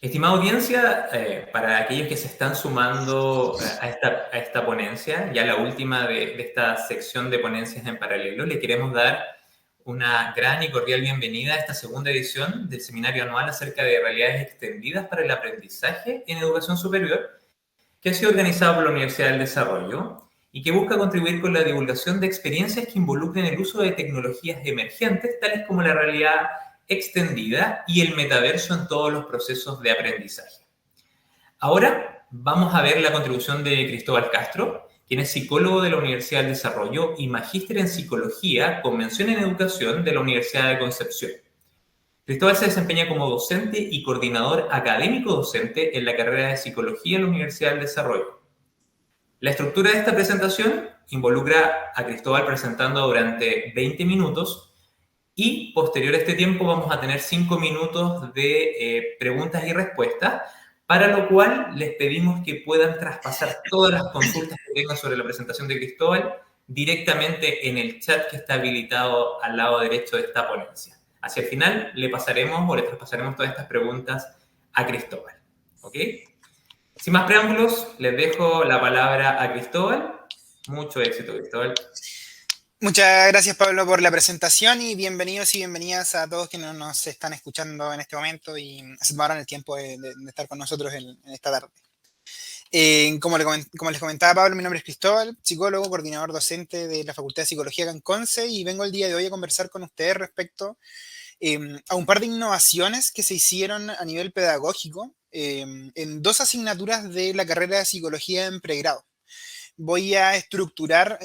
Estimada audiencia, para aquellos que se están sumando a esta ponencia, ya la última de esta sección de ponencias en paralelo, le queremos dar una gran y cordial bienvenida a esta segunda edición del seminario anual acerca de realidades extendidas para el aprendizaje en educación superior, que ha sido organizado por la Universidad del Desarrollo y que busca contribuir con la divulgación de experiencias que involucren el uso de tecnologías emergentes, tales como la realidad extendida y el metaverso en todos los procesos de aprendizaje. Ahora vamos a ver la contribución de Cristóbal Castro, quien es psicólogo de la Universidad del Desarrollo y magíster en psicología con mención en educación de la Universidad de Concepción. Cristóbal se desempeña como docente y coordinador académico docente en la carrera de psicología en la Universidad del Desarrollo. La estructura de esta presentación involucra a Cristóbal presentando durante 20 minutos y posterior a este tiempo vamos a tener 5 minutos de preguntas y respuestas, para lo cual les pedimos que puedan traspasar todas las consultas que tengan sobre la presentación de Cristóbal directamente en el chat que está habilitado al lado derecho de esta ponencia. Hacia el final le pasaremos o le traspasaremos todas estas preguntas a Cristóbal. ¿Ok? Sin más preámbulos, les dejo la palabra a Cristóbal. Mucho éxito, Cristóbal. Muchas gracias, Pablo, por la presentación y bienvenidos y bienvenidas a todos quienes nos están escuchando en este momento y se tomaron el tiempo de estar con nosotros en esta tarde. Como les comentaba Pablo, mi nombre es Cristóbal, psicólogo, coordinador docente de la Facultad de Psicología acá en Conce, y vengo el día de hoy a conversar con ustedes respecto a un par de innovaciones que se hicieron a nivel pedagógico en dos asignaturas de la carrera de psicología en pregrado. Voy a estructurar,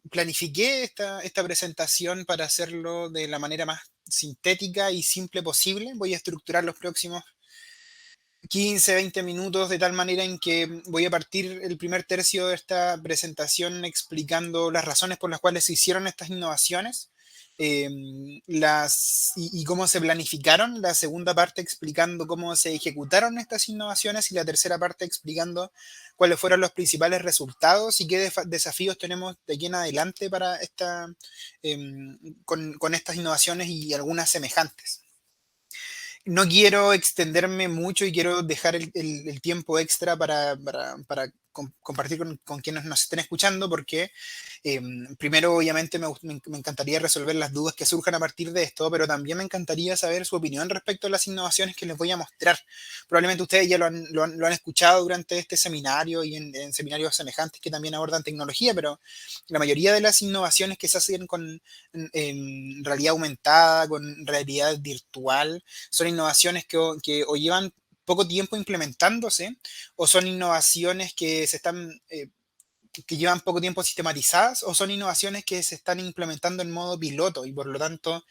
planifiqué esta presentación para hacerlo de la manera más sintética y simple posible. Voy a estructurar los próximos 15, 20 minutos de tal manera en que voy a partir el primer tercio de esta presentación explicando las razones por las cuales se hicieron estas innovaciones y cómo se planificaron, la segunda parte explicando cómo se ejecutaron estas innovaciones y la tercera parte explicando cuáles fueron los principales resultados y qué desafíos tenemos de aquí en adelante para con estas innovaciones y algunas semejantes. No quiero extenderme mucho y quiero dejar el tiempo extra para compartir con quienes nos estén escuchando, porque primero obviamente me encantaría resolver las dudas que surjan a partir de esto, pero también me encantaría saber su opinión respecto a las innovaciones que les voy a mostrar. Probablemente ustedes ya lo han escuchado durante este seminario y en seminarios semejantes que también abordan tecnología, pero la mayoría de las innovaciones que se hacen en realidad aumentada, con realidad virtual, son innovaciones que o llevan poco tiempo implementándose o son innovaciones que que llevan poco tiempo sistematizadas o son innovaciones que se están implementando en modo piloto y por lo tanto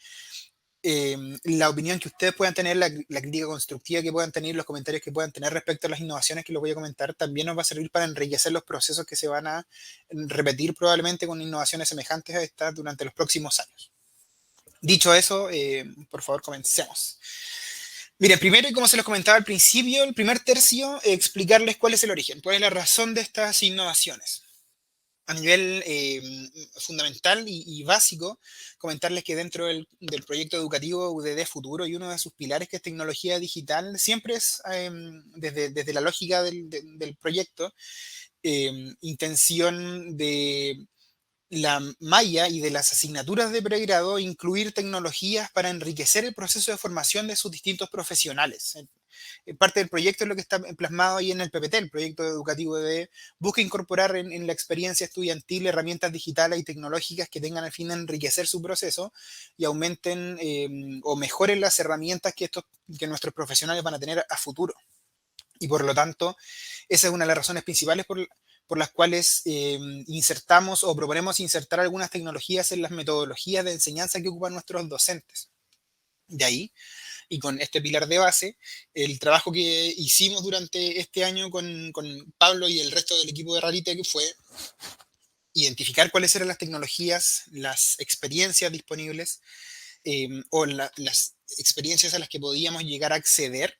la opinión que ustedes puedan tener, la crítica constructiva que puedan tener, los comentarios que puedan tener respecto a las innovaciones que les voy a comentar, también nos va a servir para enriquecer los procesos que se van a repetir probablemente con innovaciones semejantes a estas durante los próximos años. Dicho eso, por favor, comencemos. Miren, primero, y como se los comentaba al principio, el primer tercio, explicarles cuál es el origen, cuál es la razón de estas innovaciones. A nivel fundamental y básico, comentarles que dentro del proyecto educativo UDD Futuro y uno de sus pilares, que es tecnología digital, siempre es, desde la lógica del proyecto, intención de la malla y de las asignaturas de pregrado, incluir tecnologías para enriquecer el proceso de formación de sus distintos profesionales. Parte del proyecto es lo que está plasmado ahí en el PPT, el proyecto educativo de busca incorporar en la experiencia estudiantil herramientas digitales y tecnológicas que tengan al fin de enriquecer su proceso y aumenten o mejoren las herramientas que nuestros profesionales van a tener a futuro. Y por lo tanto, esa es una de las razones principales por las cuales insertamos o proponemos insertar algunas tecnologías en las metodologías de enseñanza que ocupan nuestros docentes. De ahí, y con este pilar de base, el trabajo que hicimos durante este año con Pablo y el resto del equipo de Raritech fue identificar cuáles eran las tecnologías, las experiencias disponibles o las experiencias a las que podíamos llegar a acceder.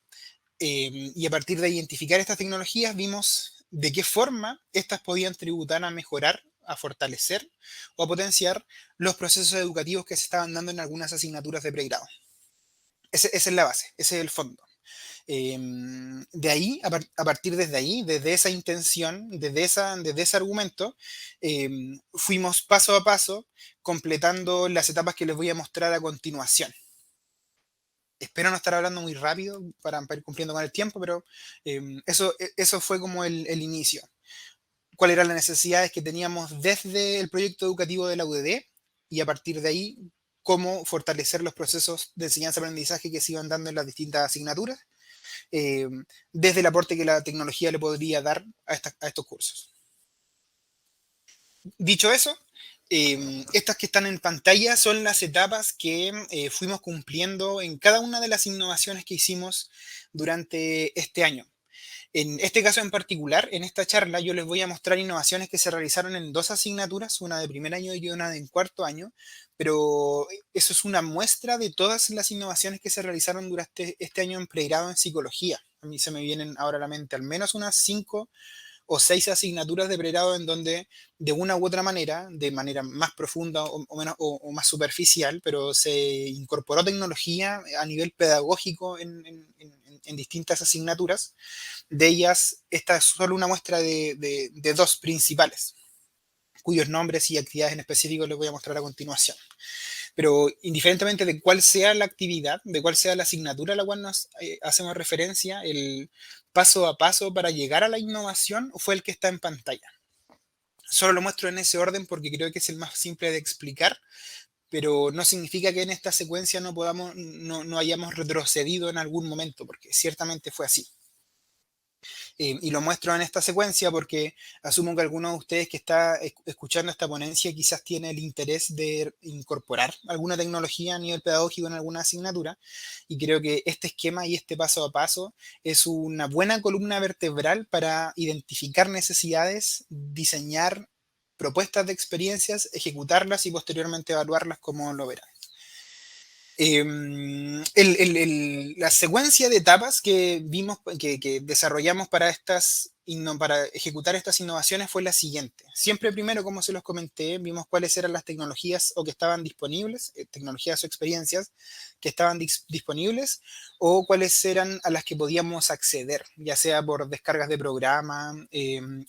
Y a partir de identificar estas tecnologías vimos de qué forma estas podían tributar a mejorar, a fortalecer o a potenciar los procesos educativos que se estaban dando en algunas asignaturas de pregrado. Esa es la base, ese es el fondo. De ahí, a partir desde ahí, desde esa intención, desde ese argumento, fuimos paso a paso completando las etapas que les voy a mostrar a continuación. Espero no estar hablando muy rápido para ir cumpliendo con el tiempo, pero eso fue como el inicio. ¿Cuáles eran las necesidades que teníamos desde el proyecto educativo de la UDD? Y a partir de ahí, cómo fortalecer los procesos de enseñanza-aprendizaje que se iban dando en las distintas asignaturas, eh, desde el aporte que la tecnología le podría dar a estos cursos. Dicho eso, estas que están en pantalla son las etapas que fuimos cumpliendo en cada una de las innovaciones que hicimos durante este año. En este caso en particular, en esta charla, yo les voy a mostrar innovaciones que se realizaron en 2 asignaturas, una de primer año y una de cuarto año, pero eso es una muestra de todas las innovaciones que se realizaron durante este año en pregrado en psicología. A mí se me vienen ahora a la mente al menos unas 5 o 6 asignaturas de pregrado en donde de una u otra manera, de manera más profunda o más superficial, pero se incorporó tecnología a nivel pedagógico en distintas asignaturas. De ellas, esta es solo una muestra de 2 principales, cuyos nombres y actividades en específico les voy a mostrar a continuación. Pero indiferentemente de cuál sea la actividad, de cuál sea la asignatura a la cual nos hacemos referencia, el paso a paso para llegar a la innovación fue el que está en pantalla. Solo lo muestro en ese orden porque creo que es el más simple de explicar, pero no significa que en esta secuencia no hayamos retrocedido en algún momento, porque ciertamente fue así. Y lo muestro en esta secuencia porque asumo que alguno de ustedes que está escuchando esta ponencia quizás tiene el interés de incorporar alguna tecnología a nivel pedagógico en alguna asignatura, y creo que este esquema y este paso a paso es una buena columna vertebral para identificar necesidades, diseñar propuestas de experiencias, ejecutarlas y posteriormente evaluarlas, como lo verán. La secuencia de etapas que vimos, que desarrollamos para ejecutar estas innovaciones fue la siguiente. Siempre primero, como se los comenté, vimos cuáles eran las tecnologías o que estaban disponibles, tecnologías o experiencias que estaban disponibles, o cuáles eran a las que podíamos acceder, ya sea por descargas de programa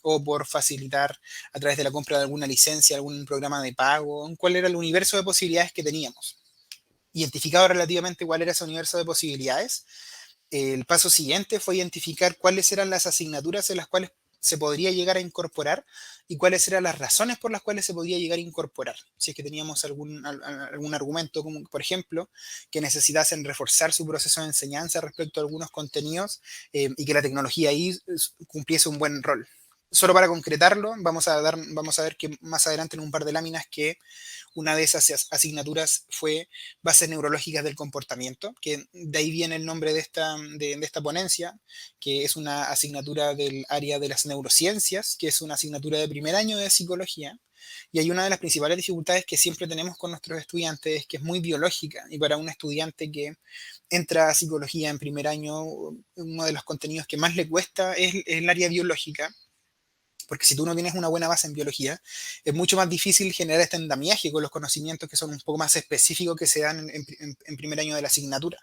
o por facilitar a través de la compra de alguna licencia, algún programa de pago, cuál era el universo de posibilidades que teníamos. Identificado relativamente cuál era ese universo de posibilidades, el paso siguiente fue identificar cuáles eran las asignaturas en las cuales se podría llegar a incorporar y cuáles eran las razones por las cuales se podía llegar a incorporar. Si es que teníamos algún argumento, como por ejemplo, que necesitasen reforzar su proceso de enseñanza respecto a algunos contenidos y que la tecnología ahí cumpliese un buen rol. Solo para concretarlo, vamos a ver que más adelante en un par de láminas que una de esas asignaturas fue bases neurológicas del comportamiento, que de ahí viene el nombre de esta ponencia, que es una asignatura del área de las neurociencias, que es una asignatura de primer año de psicología. Y hay una de las principales dificultades que siempre tenemos con nuestros estudiantes, que es muy biológica, y para un estudiante que entra a psicología en primer año, uno de los contenidos que más le cuesta es el área biológica. Porque si tú no tienes una buena base en biología, es mucho más difícil generar este andamiaje con los conocimientos que son un poco más específicos que se dan en primer año de la asignatura.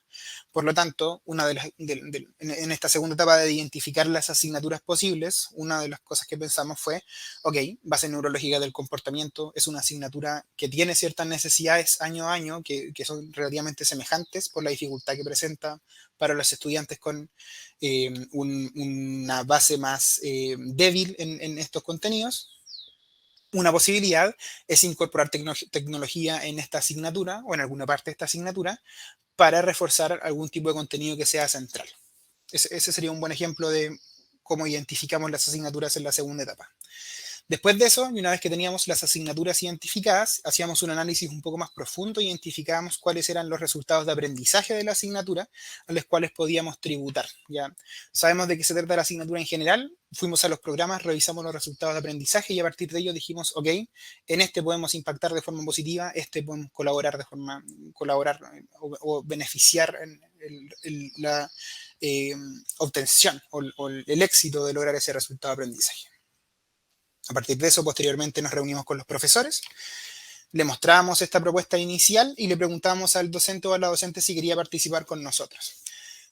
Por lo tanto, en esta segunda etapa de identificar las asignaturas posibles, una de las cosas que pensamos fue, ok, base neurológica del comportamiento es una asignatura que tiene ciertas necesidades año a año que son relativamente semejantes por la dificultad que presenta para los estudiantes con una base más débil en estos contenidos. Una posibilidad es incorporar tecnología en esta asignatura o en alguna parte de esta asignatura para reforzar algún tipo de contenido que sea central. Ese sería un buen ejemplo de cómo identificamos las asignaturas en la segunda etapa. Después de eso, y una vez que teníamos las asignaturas identificadas, hacíamos un análisis un poco más profundo y identificábamos cuáles eran los resultados de aprendizaje de la asignatura a los cuales podíamos tributar. Ya sabemos de qué se trata la asignatura en general, fuimos a los programas, revisamos los resultados de aprendizaje y a partir de ello dijimos, ok, en este podemos impactar de forma positiva, este podemos colaborar o beneficiar en la obtención o el éxito de lograr ese resultado de aprendizaje. A partir de eso, posteriormente nos reunimos con los profesores, le mostrábamos esta propuesta inicial y le preguntábamos al docente o a la docente si quería participar con nosotros.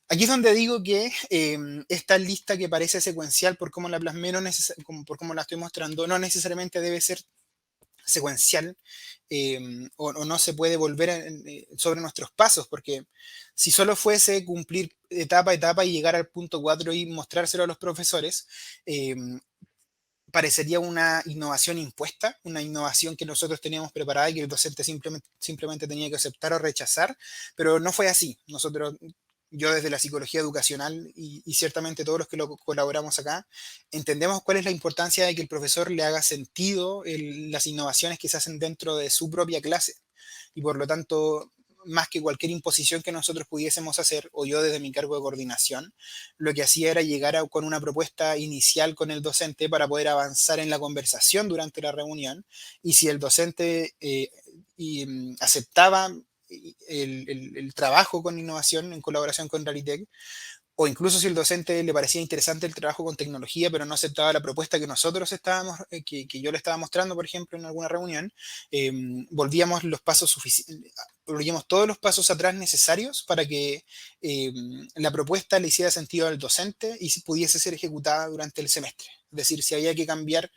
Aquí es donde digo que esta lista que parece secuencial por cómo la plasmé, por cómo la estoy mostrando, no necesariamente debe ser secuencial, o no se puede volver sobre nuestros pasos, porque si solo fuese cumplir etapa a etapa y llegar al punto 4 y mostrárselo a los profesores, eh, parecería una innovación impuesta, una innovación que nosotros teníamos preparada y que el docente simplemente tenía que aceptar o rechazar, pero no fue así. Yo desde la psicología educacional y ciertamente todos los que colaboramos acá, entendemos cuál es la importancia de que el profesor le haga sentido las innovaciones que se hacen dentro de su propia clase. Y por lo tanto, más que cualquier imposición que nosotros pudiésemos hacer, o yo desde mi cargo de coordinación, lo que hacía era llegar con una propuesta inicial con el docente para poder avanzar en la conversación durante la reunión, y si el docente aceptaba el trabajo con innovación en colaboración con Realitech, o incluso si el docente le parecía interesante el trabajo con tecnología, pero no aceptaba la propuesta que nosotros estábamos, que yo le estaba mostrando, por ejemplo, en alguna reunión, eh, volvíamos volvíamos todos los pasos atrás necesarios para que la propuesta le hiciera sentido al docente y pudiese ser ejecutada durante el semestre. Es decir, si había que cambiar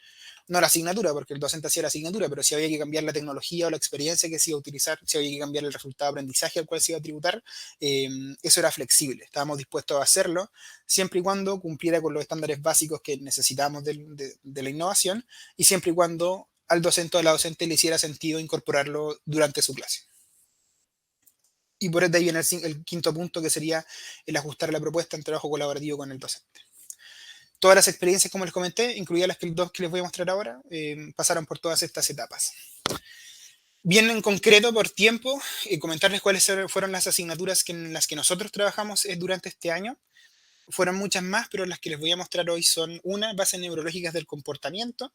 no la asignatura, porque el docente hacía la asignatura, pero si había que cambiar la tecnología o la experiencia que se iba a utilizar, si había que cambiar el resultado de aprendizaje al cual se iba a tributar, eso era flexible. Estábamos dispuestos a hacerlo, siempre y cuando cumpliera con los estándares básicos que necesitábamos de la innovación, y siempre y cuando al docente o a la docente le hiciera sentido incorporarlo durante su clase. Y por ahí viene el quinto punto, que sería el ajustar la propuesta en trabajo colaborativo con el docente. Todas las experiencias, como les comenté, incluidas las dos que les voy a mostrar ahora, pasaron por todas estas etapas. Bien en concreto, por tiempo, comentarles cuáles fueron las asignaturas en las que nosotros trabajamos durante este año. Fueron muchas más, pero las que les voy a mostrar hoy son: una, bases neurológicas del comportamiento,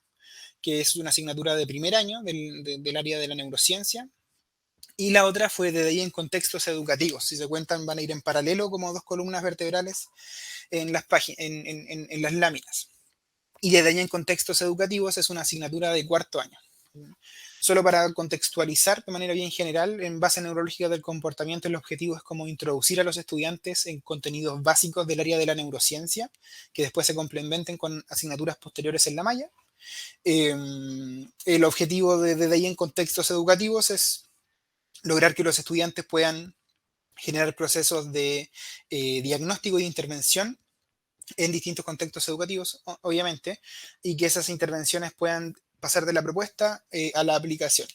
que es una asignatura de primer año del área de la neurociencia. Y la otra fue de ahí en contextos educativos. Si se cuentan, van a ir en paralelo como dos columnas vertebrales en las láminas. Y desde ahí en contextos educativos es una asignatura de cuarto año. Solo para contextualizar de manera bien general, en base neurológica del comportamiento, el objetivo es como introducir a los estudiantes en contenidos básicos del área de la neurociencia, que después se complementen con asignaturas posteriores en la malla. El objetivo de ahí en contextos educativos es lograr que los estudiantes puedan generar procesos de diagnóstico y de intervención en distintos contextos educativos, obviamente, y que esas intervenciones puedan pasar de la propuesta a la aplicación.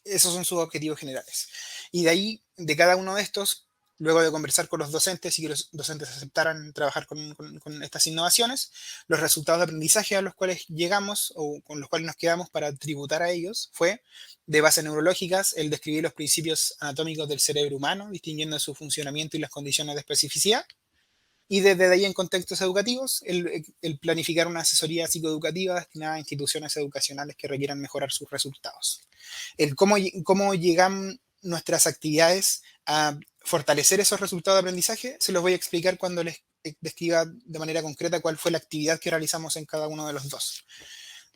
Esos son sus objetivos generales. Y de ahí, de cada uno de estos, luego de conversar con los docentes y que los docentes aceptaran trabajar con estas innovaciones, los resultados de aprendizaje a los cuales llegamos o con los cuales nos quedamos para tributar a ellos fue: de bases neurológicas, el describir los principios anatómicos del cerebro humano, distinguiendo su funcionamiento y las condiciones de especificidad. Y desde ahí en contextos educativos, el planificar una asesoría psicoeducativa destinada a instituciones educacionales que requieran mejorar sus resultados. El cómo llegan nuestras actividades a fortalecer esos resultados de aprendizaje, se los voy a explicar cuando les describa de manera concreta cuál fue la actividad que realizamos en cada uno de los dos.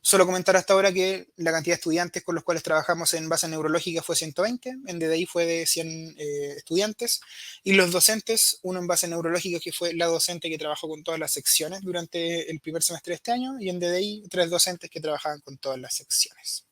Solo comentar hasta ahora que la cantidad de estudiantes con los cuales trabajamos en base neurológica fue 120, en DDI fue de 100 estudiantes, y los docentes, uno en base neurológica, que fue la docente que trabajó con todas las secciones durante el primer semestre de este año, y en DDI 3 docentes que trabajaban con todas las secciones.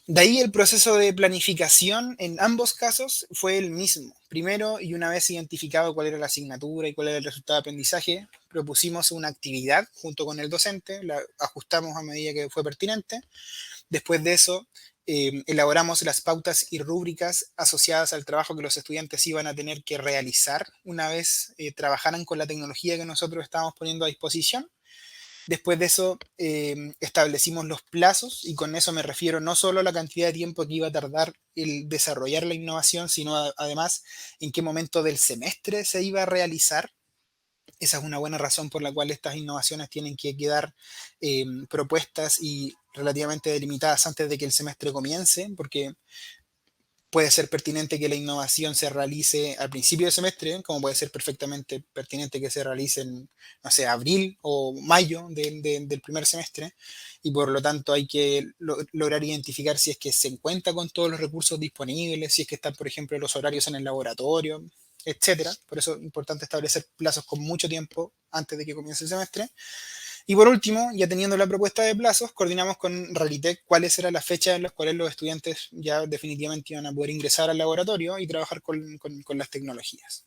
De ahí el proceso de planificación en ambos casos fue el mismo. Primero, y una vez identificado cuál era la asignatura y cuál era el resultado de aprendizaje, propusimos una actividad junto con el docente, la ajustamos a medida que fue pertinente. Después de eso, elaboramos las pautas y rúbricas asociadas al trabajo que los estudiantes iban a tener que realizar una vez trabajaran con la tecnología que nosotros estábamos poniendo a disposición. Después de eso, establecimos los plazos, y con eso me refiero no solo a la cantidad de tiempo que iba a tardar el desarrollar la innovación, sino además en qué momento del semestre se iba a realizar. Esa es una buena razón por la cual estas innovaciones tienen que quedar propuestas y relativamente delimitadas antes de que el semestre comience, porque puede ser pertinente que la innovación se realice al principio del semestre, como puede ser perfectamente pertinente que se realice en, no sé, abril o mayo del primer semestre, y por lo tanto hay que lograr identificar si es que se cuenta con todos los recursos disponibles, si es que están, por ejemplo, los horarios en el laboratorio. etcétera. Por eso es importante establecer plazos con mucho tiempo antes de que comience el semestre. Y por último, ya teniendo la propuesta de plazos, coordinamos con Realitec cuáles eran las fechas en las cuales los estudiantes ya definitivamente iban a poder ingresar al laboratorio y trabajar con las tecnologías.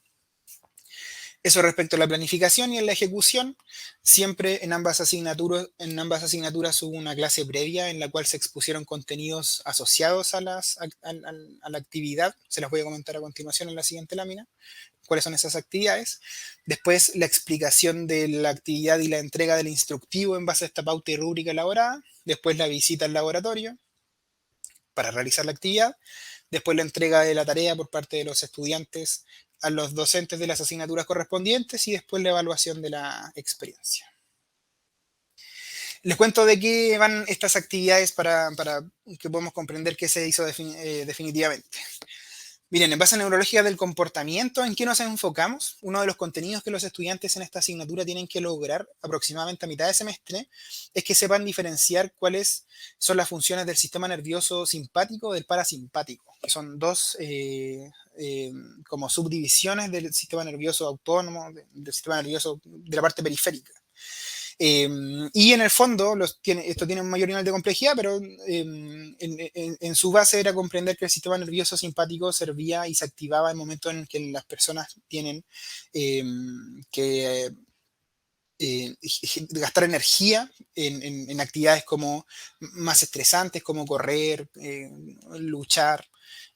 Eso respecto a la planificación y en la ejecución, siempre en ambas asignaturas hubo una clase previa en la cual se expusieron contenidos asociados a la actividad. Se las voy a comentar a continuación en la siguiente lámina cuáles son esas actividades. Después, la explicación de la actividad y la entrega del instructivo en base a esta pauta y rúbrica elaborada. Después, la visita al laboratorio para realizar la actividad. Después, la entrega de la tarea por parte de los estudiantes a los docentes de las asignaturas correspondientes y después la evaluación de la experiencia. Les cuento de qué van estas actividades para que podamos comprender qué se hizo definitivamente. Miren, en base a neurología del comportamiento, ¿en qué nos enfocamos? Uno de los contenidos que los estudiantes en esta asignatura tienen que lograr aproximadamente a mitad de semestre es que sepan diferenciar cuáles son las funciones del sistema nervioso simpático del parasimpático, que son dos como subdivisiones del sistema nervioso autónomo, del sistema nervioso de la parte periférica. Y en el fondo, esto tiene un mayor nivel de complejidad, pero en su base era comprender que el sistema nervioso simpático servía y se activaba en momentos en que las personas tienen que gastar energía en actividades como más estresantes, como correr, luchar.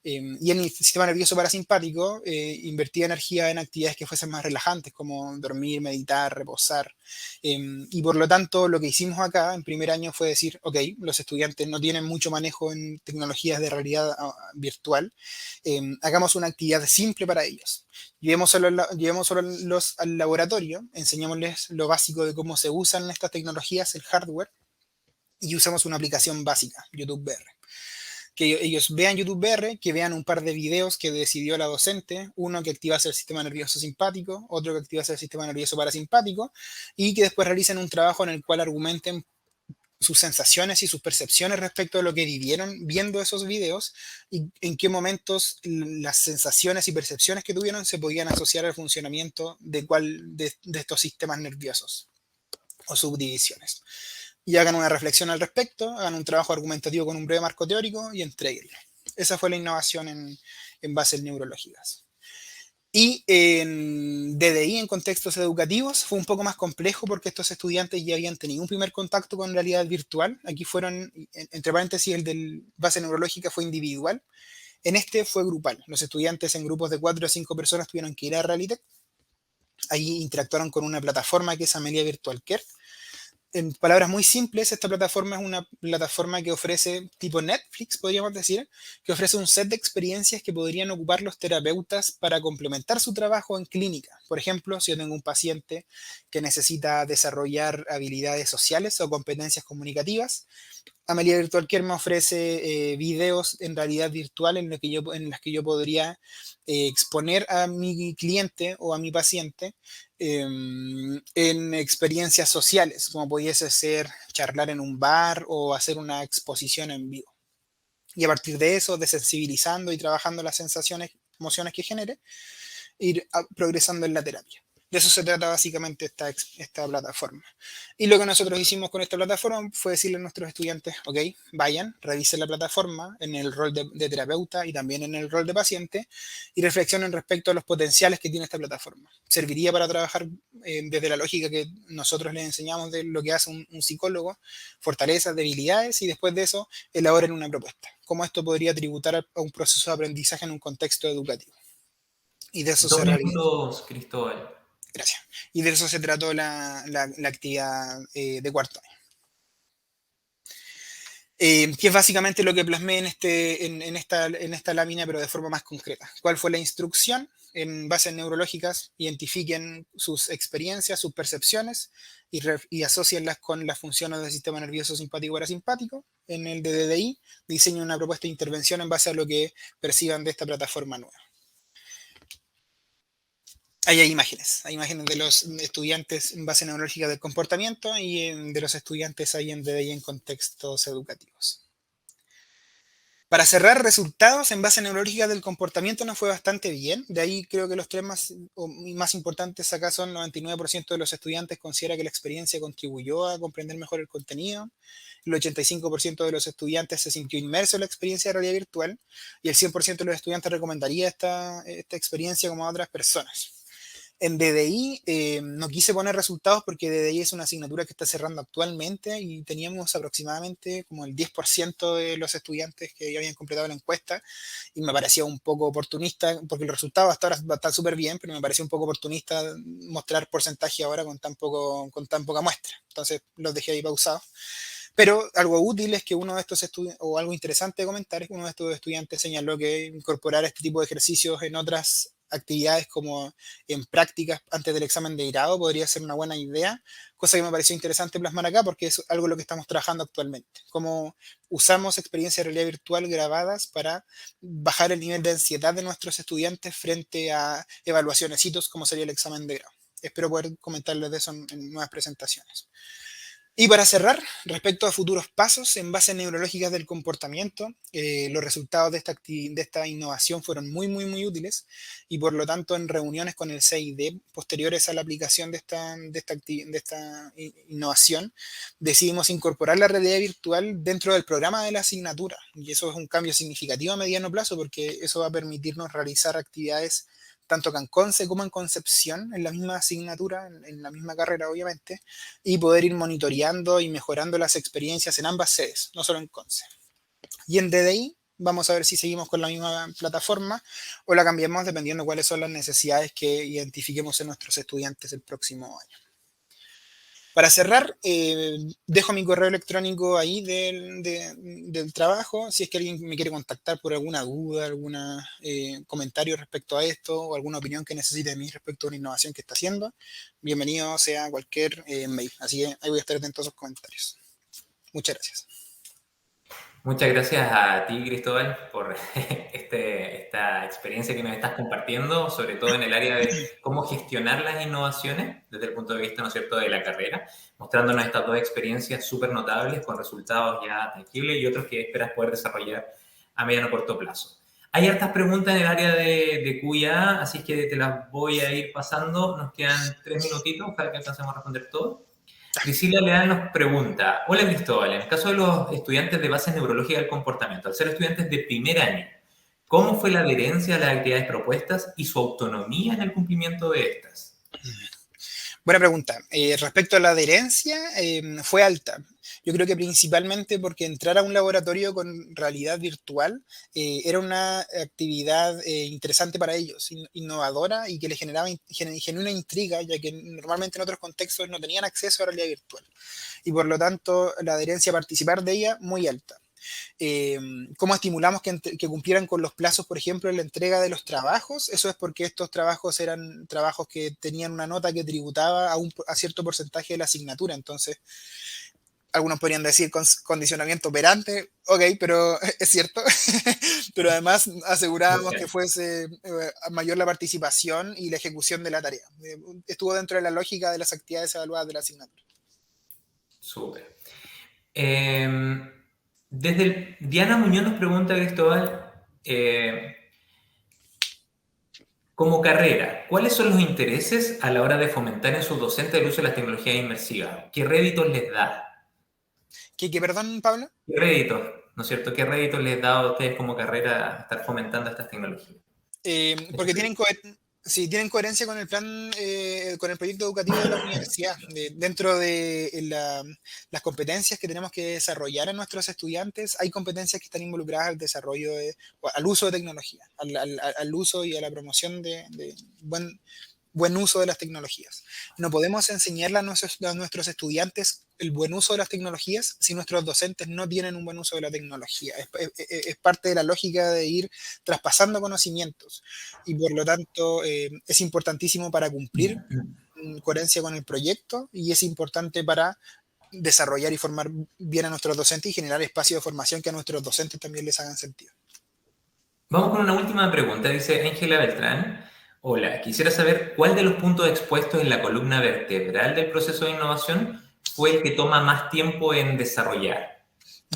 Y en el sistema nervioso parasimpático invertía energía en actividades que fuesen más relajantes, como dormir, meditar, reposar. Y por lo tanto, lo que hicimos acá en primer año fue decir, ok, los estudiantes no tienen mucho manejo en tecnologías de realidad virtual, hagamos una actividad simple para ellos. Llevémoslos al laboratorio, enseñémosles lo básico de cómo se usan estas tecnologías, el hardware, y usamos una aplicación básica, YouTube VR. Que ellos vean YouTube VR, que vean un par de videos que decidió la docente, uno que activase el sistema nervioso simpático, otro que activase el sistema nervioso parasimpático, y que después realicen un trabajo en el cual argumenten sus sensaciones y sus percepciones respecto a lo que vivieron viendo esos videos y en qué momentos las sensaciones y percepciones que tuvieron se podían asociar al funcionamiento de estos sistemas nerviosos o subdivisiones. Y hagan una reflexión al respecto, hagan un trabajo argumentativo con un breve marco teórico y entréguenlo. Esa fue la innovación en bases neurológicas. Y en DDI, en contextos educativos, fue un poco más complejo porque estos estudiantes ya habían tenido un primer contacto con realidad virtual. Aquí fueron, entre paréntesis, el de base neurológica fue individual. En este fue grupal. Los estudiantes en grupos de 4 o 5 personas tuvieron que ir a Realitec. Ahí interactuaron con una plataforma que es Amelia Virtual Care. En palabras muy simples, esta plataforma es una plataforma que ofrece tipo Netflix, podríamos decir, que ofrece un set de experiencias que podrían ocupar los terapeutas para complementar su trabajo en clínica. Por ejemplo, si yo tengo un paciente que necesita desarrollar habilidades sociales o competencias comunicativas, Amelia Virtual Care me ofrece videos en realidad virtual en las que yo podría exponer a mi cliente o a mi paciente en experiencias sociales, como pudiese ser charlar en un bar o hacer una exposición en vivo. Y a partir de eso, desensibilizando y trabajando las sensaciones, emociones que genere, ir progresando en la terapia. De eso se trata básicamente esta plataforma. Y lo que nosotros hicimos con esta plataforma fue decirle a nuestros estudiantes, ok, vayan, revisen la plataforma en el rol de terapeuta y también en el rol de paciente y reflexionen respecto a los potenciales que tiene esta plataforma. Serviría para trabajar desde la lógica que nosotros les enseñamos de lo que hace un psicólogo, fortalezas, debilidades, y después de eso elaboren una propuesta. Cómo esto podría tributar a un proceso de aprendizaje en un contexto educativo. Y de eso 2 minutos, Cristóbal. Gracias. Y de eso se trató la actividad de cuarto año. Que es básicamente lo que plasmé en esta lámina, pero de forma más concreta. ¿Cuál fue la instrucción? En bases neurológicas, identifiquen sus experiencias, sus percepciones y asocienlas con las funciones del sistema nervioso simpático parasimpático. En el de DDI, diseñen una propuesta de intervención en base a lo que perciban de esta plataforma nueva. Ahí hay imágenes de los estudiantes en base neurológica del comportamiento y de los estudiantes ahí en DDI en contextos educativos. Para cerrar, resultados en base neurológica del comportamiento nos fue bastante bien. De ahí creo que los tres más importantes acá son: 99% de los estudiantes considera que la experiencia contribuyó a comprender mejor el contenido, el 85% de los estudiantes se sintió inmerso en la experiencia de realidad virtual, y el 100% de los estudiantes recomendaría esta experiencia como a otras personas. En DDI no quise poner resultados porque DDI es una asignatura que está cerrando actualmente y teníamos aproximadamente como el 10% de los estudiantes que ya habían completado la encuesta, y me parecía un poco oportunista, porque el resultado hasta ahora está súper bien, pero me parecía un poco oportunista mostrar porcentaje ahora con con tan poca muestra. Entonces los dejé ahí pausados. Pero algo útil es que uno de estos estudiantes, o algo interesante de comentar, es que uno de estos estudiantes señaló que incorporar este tipo de ejercicios en otras actividades, como en prácticas antes del examen de grado, podría ser una buena idea, cosa que me pareció interesante plasmar acá porque es algo en lo que estamos trabajando actualmente, cómo usamos experiencias de realidad virtual grabadas para bajar el nivel de ansiedad de nuestros estudiantes frente a evaluaciones, hitos como sería el examen de grado. Espero poder comentarles de eso en nuevas presentaciones. Y para cerrar, respecto a futuros pasos en bases neurológicas del comportamiento, los resultados de esta innovación fueron muy útiles, y por lo tanto en reuniones con el CID posteriores a la aplicación de esta innovación, decidimos incorporar la realidad virtual dentro del programa de la asignatura, y eso es un cambio significativo a mediano plazo porque eso va a permitirnos realizar actividades tanto en Conce como en Concepción, en la misma asignatura, en la misma carrera obviamente, y poder ir monitoreando y mejorando las experiencias en ambas sedes, no solo en Conce. Y en DDI vamos a ver si seguimos con la misma plataforma o la cambiamos dependiendo cuáles son las necesidades que identifiquemos en nuestros estudiantes el próximo año. Para cerrar, dejo mi correo electrónico ahí del trabajo, si es que alguien me quiere contactar por alguna duda, algún comentario respecto a esto, o alguna opinión que necesite de mí respecto a una innovación que está haciendo. Bienvenido sea cualquier mail. Así que ahí voy a estar atento a esos comentarios. Muchas gracias. Muchas gracias a ti, Cristóbal, por esta experiencia que nos estás compartiendo, sobre todo en el área de cómo gestionar las innovaciones desde el punto de vista, ¿no es cierto?, de la carrera, mostrándonos estas dos experiencias súper notables con resultados ya tangibles y otros que esperas poder desarrollar a mediano o corto plazo. Hay hartas preguntas en el área de QIA, así que te las voy a ir pasando. Nos quedan 3 minutitos para que alcancemos a responder todo. Priscila Leal nos pregunta: hola Cristóbal, en el caso de los estudiantes de bases neurológicas del comportamiento, al ser estudiantes de primer año, ¿cómo fue la adherencia a las actividades propuestas y su autonomía en el cumplimiento de estas? Buena pregunta. Respecto a la adherencia, fue alta. Yo creo que principalmente porque entrar a un laboratorio con realidad virtual era una actividad interesante para ellos, innovadora, y que les generaba genuina intriga, ya que normalmente en otros contextos no tenían acceso a realidad virtual. Y por lo tanto, la adherencia a participar de ella muy alta. ¿Cómo estimulamos que cumplieran con los plazos, por ejemplo, en la entrega de los trabajos? Eso es porque estos trabajos eran trabajos que tenían una nota que tributaba a cierto porcentaje de la asignatura. Entonces, algunos podrían decir condicionamiento operante, ok, pero es cierto, pero además asegurábamos que fuese mayor la participación y la ejecución de la tarea. Estuvo dentro de la lógica de las actividades evaluadas de la asignatura. Súper. Diana Muñoz nos pregunta, Cristóbal, como carrera, ¿cuáles son los intereses a la hora de fomentar en sus docentes el uso de las tecnologías inmersivas? ¿Qué réditos les da? ¿Qué, perdón, Pablo? ¿Qué réditos, no es cierto? ¿Qué réditos les da a ustedes como carrera estar fomentando estas tecnologías? Porque tienen coherencia con el plan, con el proyecto educativo de la universidad. Dentro de las competencias que tenemos que desarrollar en nuestros estudiantes, hay competencias que están involucradas al desarrollo, al uso de tecnología, al uso y a la promoción de buen uso de las tecnologías. No podemos enseñarle a nuestros estudiantes el buen uso de las tecnologías si nuestros docentes no tienen un buen uso de la tecnología. Es parte de la lógica de ir traspasando conocimientos, y por lo tanto es importantísimo para cumplir en coherencia con el proyecto, y es importante para desarrollar y formar bien a nuestros docentes y generar espacios de formación que a nuestros docentes también les hagan sentido. Vamos con una última pregunta, dice Ángela Beltrán. Hola, quisiera saber cuál de los puntos expuestos en la columna vertebral del proceso de innovación fue el que toma más tiempo en desarrollar.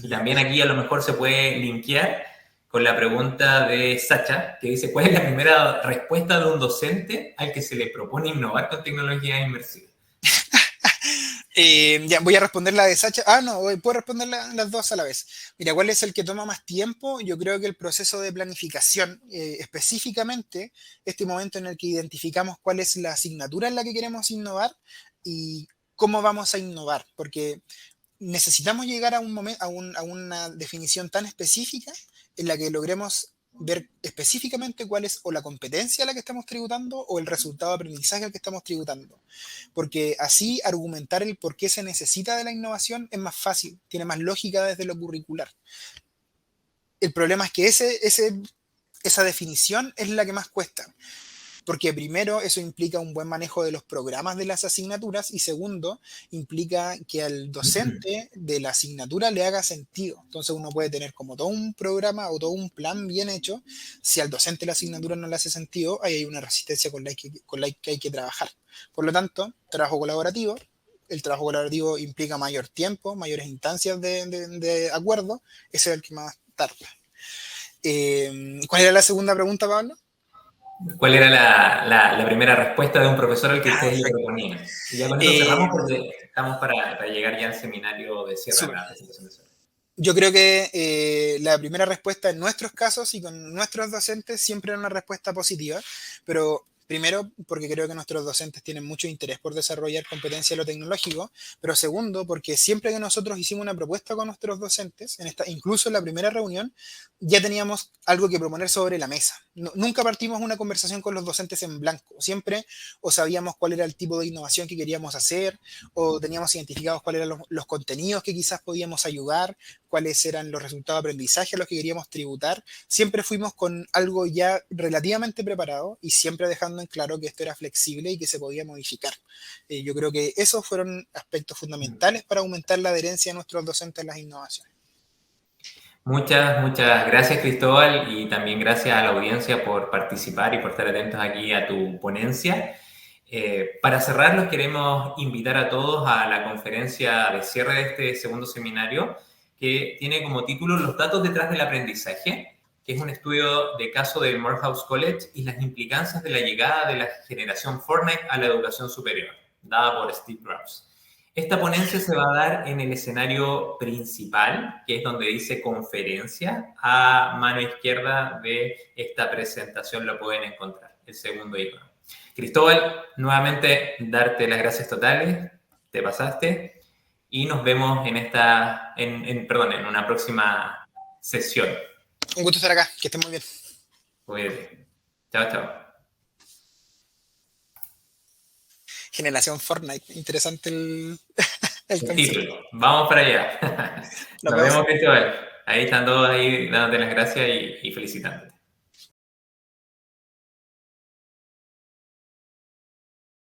Y también aquí a lo mejor se puede linkear con la pregunta de Sacha, que dice, ¿cuál es la primera respuesta de un docente al que se le propone innovar con tecnología inmersiva? Ya voy a responder la de Sacha. Ah, no, puedo responder las dos a la vez. Mira, ¿cuál es el que toma más tiempo? Yo creo que el proceso de planificación, específicamente este momento en el que identificamos cuál es la asignatura en la que queremos innovar y cómo vamos a innovar, porque necesitamos llegar a un momento, a una definición tan específica en la que logremos ver específicamente cuál es o la competencia a la que estamos tributando o el resultado de aprendizaje al que estamos tributando. Porque así argumentar el por qué se necesita de la innovación es más fácil, tiene más lógica desde lo curricular. El problema es que esa definición es la que más cuesta. Porque primero, eso implica un buen manejo de los programas de las asignaturas y segundo, implica que al docente de la asignatura le haga sentido. Entonces uno puede tener como todo un programa o todo un plan bien hecho. Si al docente la asignatura no le hace sentido, ahí hay una resistencia con la que hay que trabajar. Por lo tanto, trabajo colaborativo. El trabajo colaborativo implica mayor tiempo, mayores instancias de acuerdo. Ese es el que más tarda. ¿Cuál era la segunda pregunta, Pablo? ¿Cuál era la primera respuesta de un profesor al que ustedes le proponían? Y ya con eso cerramos porque estamos para llegar ya al seminario de cierre de Súper. la presentación de cierre. Yo creo que la primera respuesta en nuestros casos y con nuestros docentes siempre era una respuesta positiva, pero primero porque creo que nuestros docentes tienen mucho interés por desarrollar competencia en lo tecnológico, pero segundo porque siempre que nosotros hicimos una propuesta con nuestros docentes, incluso en la primera reunión, ya teníamos algo que proponer sobre la mesa. Nunca partimos una conversación con los docentes en blanco, siempre o sabíamos cuál era el tipo de innovación que queríamos hacer, o teníamos identificados cuáles eran los contenidos que quizás podíamos ayudar, cuáles eran los resultados de aprendizaje a los que queríamos tributar. Siempre fuimos con algo ya relativamente preparado y siempre dejando en claro que esto era flexible y que se podía modificar. Yo creo que esos fueron aspectos fundamentales para aumentar la adherencia de nuestros docentes en las innovaciones. Muchas gracias, Cristóbal, y también gracias a la audiencia por participar y por estar atentos aquí a tu ponencia. Para cerrar, los queremos invitar a todos a la conferencia de cierre de este segundo seminario, que tiene como título Los datos detrás del aprendizaje, que es un estudio de caso del Morehouse College y las implicancias de la llegada de la generación Fortnite a la educación superior, dada por Steve Grubbs. Esta ponencia se va a dar en el escenario principal, que es donde dice conferencia. A mano izquierda de esta presentación lo pueden encontrar, el segundo icono. Cristóbal, nuevamente darte las gracias totales, te pasaste, y nos vemos en una próxima sesión. Un gusto estar acá, que estén muy bien. Cuídate. Chao, chao. Generación Fortnite, interesante el concepto. Título. Vamos para allá. Nos vemos, Cristóbal. Ahí están todos ahí dándote las gracias y felicitándote.